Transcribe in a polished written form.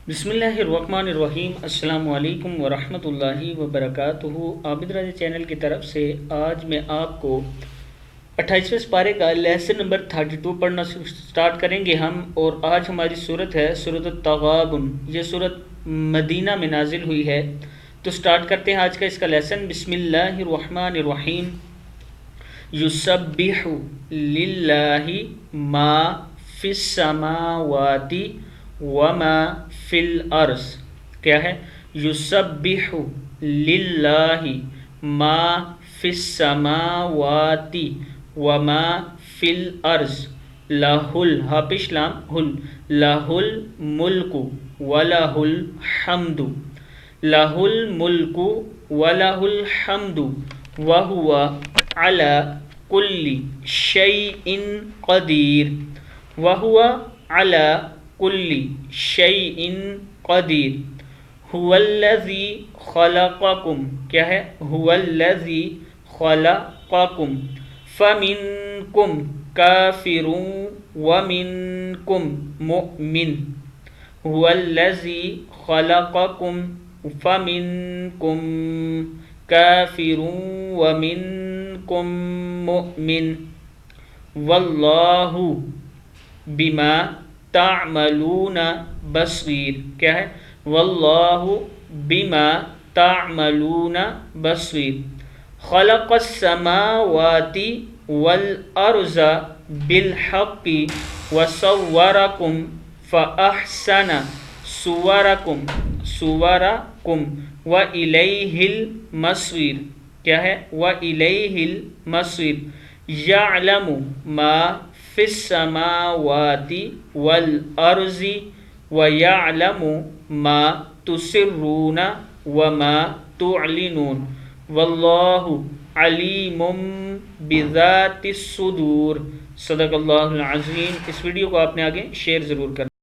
بسم اللہ الرحمن الرحیم۔ السلام علیکم ورحمۃ اللہ وبرکاتہ۔ عابد راجہ چینل کی طرف سے آج میں آپ کو 28ویں پارے کا لیسن نمبر 32 پڑھنا سٹارٹ کریں گے ہم، اور آج ہماری سورت ہے سورۃ التغابن۔ یہ سورت مدینہ میں نازل ہوئی ہے۔ تو سٹارٹ کرتے ہیں آج کا اس کا لیسن۔ بسم اللہ الرحمن الرحیم۔ یسبح للہ ما فی السماوات وما فی الارض۔ کیا ہے؟ یسبح للہ ما فی السماوات وما فی الارض لہ ہاپش لام ہل لہ الملک ولہ الحمد لہ الملک ولہ الحمد وہو علی کل شیء قدیر وہو علی کل شیء قدیر۔ هو الذی خلقکم۔ کیا ہے؟ هو الذی خلقکم فمنکم کافر ومنکم مؤمن۔ هو الذی خلقکم فمنکم کافر ومنکم مؤمن واللہ بما تعملون بصیر۔ کیا ہے؟ واللہ بما تعملون بصیر۔ خلق السماوات والارض بالحق وصورکم فاحسن صورکم والیہ المصیر۔ کیا ہے؟ والیہ المصیر۔ یعلم ما فی السماوات والارض ویعلم ما تسرون وما تعلنون واللہ علیم بذات الصدور۔ صدق اللہ العظیم۔ اس ویڈیو کو آپ نے آگے شیئر ضرور کرنا۔